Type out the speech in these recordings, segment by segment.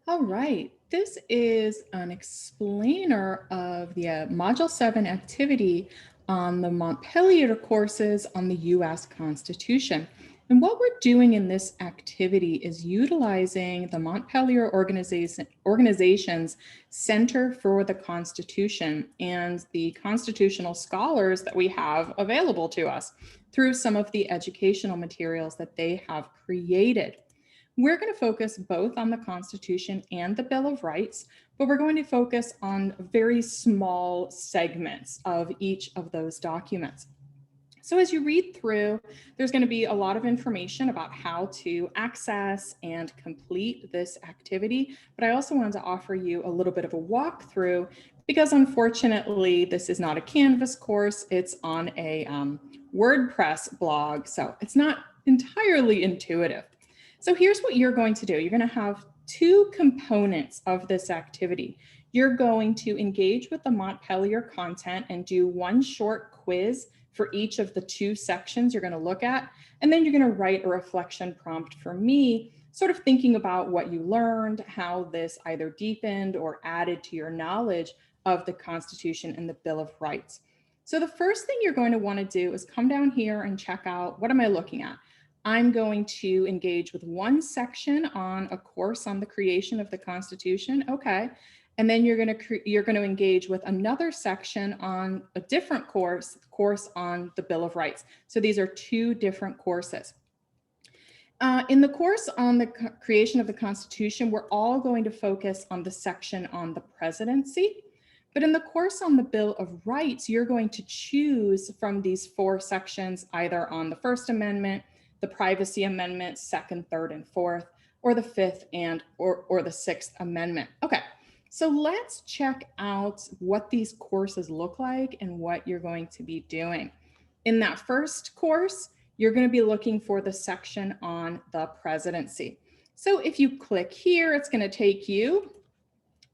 All right, this is an explainer of the Module 7 activity on the Montpelier courses on the US Constitution. And what we're doing in this activity is utilizing the Montpelier organization's Center for the Constitution and the constitutional scholars that we have available to us through some of the educational materials that they have created. We're going to focus both on the Constitution and the Bill of Rights, but we're going to focus on very small segments of each of those documents. So as you read through, there's going to be a lot of information about how to access and complete this activity, but I also wanted to offer you a little bit of a walkthrough because unfortunately, this is not a Canvas course, it's on a WordPress blog, so it's not entirely intuitive. So here's what you're going to do. You're going to have two components of this activity. You're going to engage with the Montpelier content and do one short quiz for each of the two sections you're going to look at. And then you're going to write a reflection prompt for me, sort of thinking about what you learned, how this either deepened or added to your knowledge of the Constitution and the Bill of Rights. So the first thing you're going to want to do is come down here and check out, what am I looking at? I'm going to engage with one section on a course on the creation of the Constitution. Okay. And then you're going to engage with another section on a different course on the Bill of Rights. So these are two different courses. In the course on the creation of the Constitution, we're all going to focus on the section on the presidency. But in the course on the Bill of Rights, you're going to choose from these four sections, either on the First Amendment, the Privacy Amendment, Second, Third, and Fourth, or the Fifth and or the Sixth Amendment. Okay, so let's check out what these courses look like and what you're going to be doing. In that first course, you're going to be looking for the section on the presidency. So if you click here, it's going to take you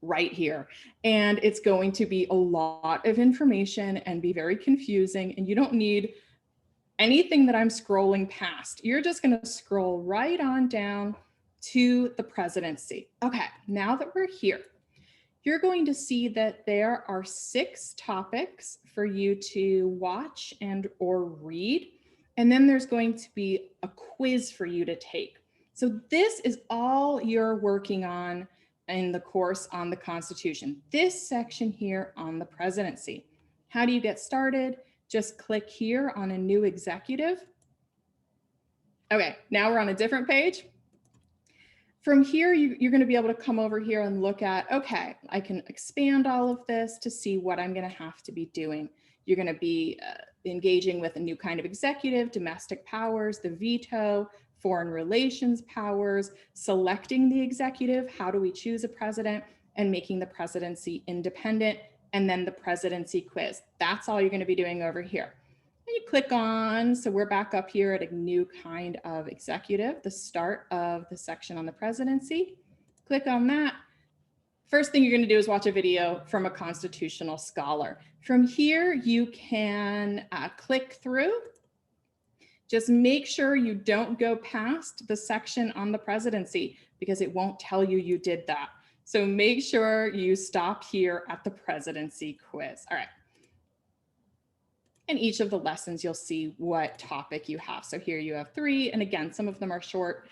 right here. And it's going to be a lot of information and be very confusing. And you don't need anything that I'm scrolling past. You're just going to scroll right on down to the presidency. Okay, now that we're here, you're going to see that there are 6 topics for you to watch and or read. And then there's going to be a quiz for you to take. So this is all you're working on in the course on the Constitution. This section here on the presidency. How do you get started? Just click here on a new executive. Okay, now we're on a different page. From here, you're going to be able to come over here and look at, okay, I can expand all of this to see what I'm going to have to be doing. You're going to be engaging with a new kind of executive, domestic powers, the veto, foreign relations powers, selecting the executive, how do we choose a president, and making the presidency independent, and then the presidency quiz. That's all you're going to be doing over here. And you click on, so we're back up here at a new kind of executive, the start of the section on the presidency. Click on that. First thing you're going to do is watch a video from a constitutional scholar. From here, you can click through. Just make sure you don't go past the section on the presidency because it won't tell you you did that. So make sure you stop here at the presidency quiz. All right. And each of the lessons, you'll see what topic you have. So here you have 3. And again, some of them are short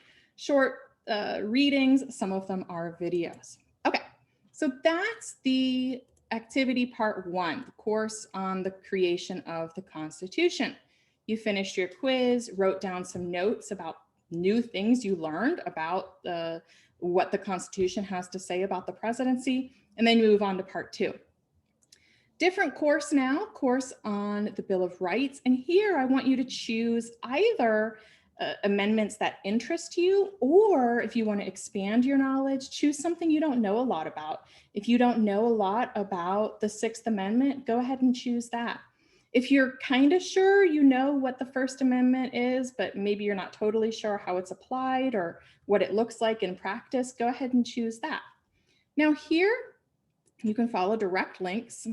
readings. Some of them are videos. Okay, so that's the activity part 1, the course on the creation of the Constitution. You finished your quiz, wrote down some notes about new things you learned about what the Constitution has to say about the presidency, and then you move on to part 2. Different course now, course on the Bill of Rights. And here I want you to choose either amendments that interest you, or if you want to expand your knowledge, choose something you don't know a lot about. If you don't know a lot about the 6th Amendment, go ahead and choose that. If you're kind of sure you know what the First Amendment is, but maybe you're not totally sure how it's applied or what it looks like in practice, go ahead and choose that. Now here, you can follow direct links.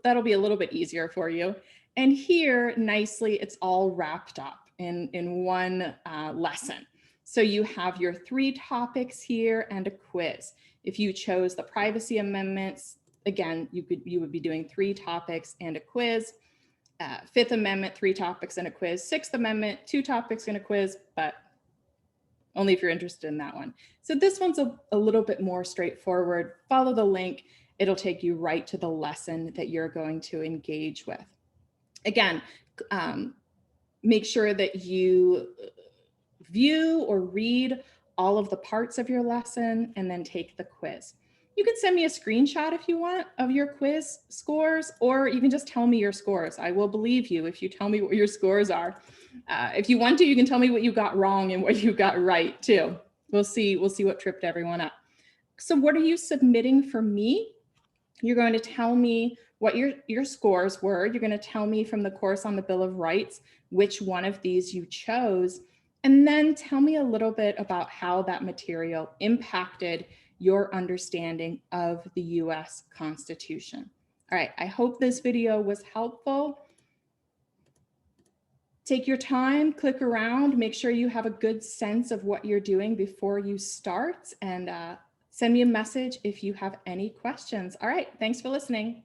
That'll be a little bit easier for you. And here, nicely, it's all wrapped up in one lesson. So you have your 3 topics here and a quiz. If you chose the privacy amendments, again, you would be doing 3 topics and a quiz. Fifth Amendment, 3 topics and a quiz. Sixth Amendment, 2 topics and a quiz, but only if you're interested in that one. So this one's a little bit more straightforward. Follow the link. It'll take you right to the lesson that you're going to engage with. Again, make sure that you view or read all of the parts of your lesson and then take the quiz. You can send me a screenshot if you want of your quiz scores, or you can just tell me your scores. I will believe you if you tell me what your scores are. If you want to, you can tell me what you got wrong and what you got right too. We'll see what tripped everyone up. So what are you submitting for me? You're going to tell me what your scores were. You're going to tell me from the course on the Bill of Rights which one of these you chose, and then tell me a little bit about how that material impacted your understanding of the US Constitution. All right, I hope this video was helpful. Take your time, click around, make sure you have a good sense of what you're doing before you start, and send me a message if you have any questions. All right, thanks for listening.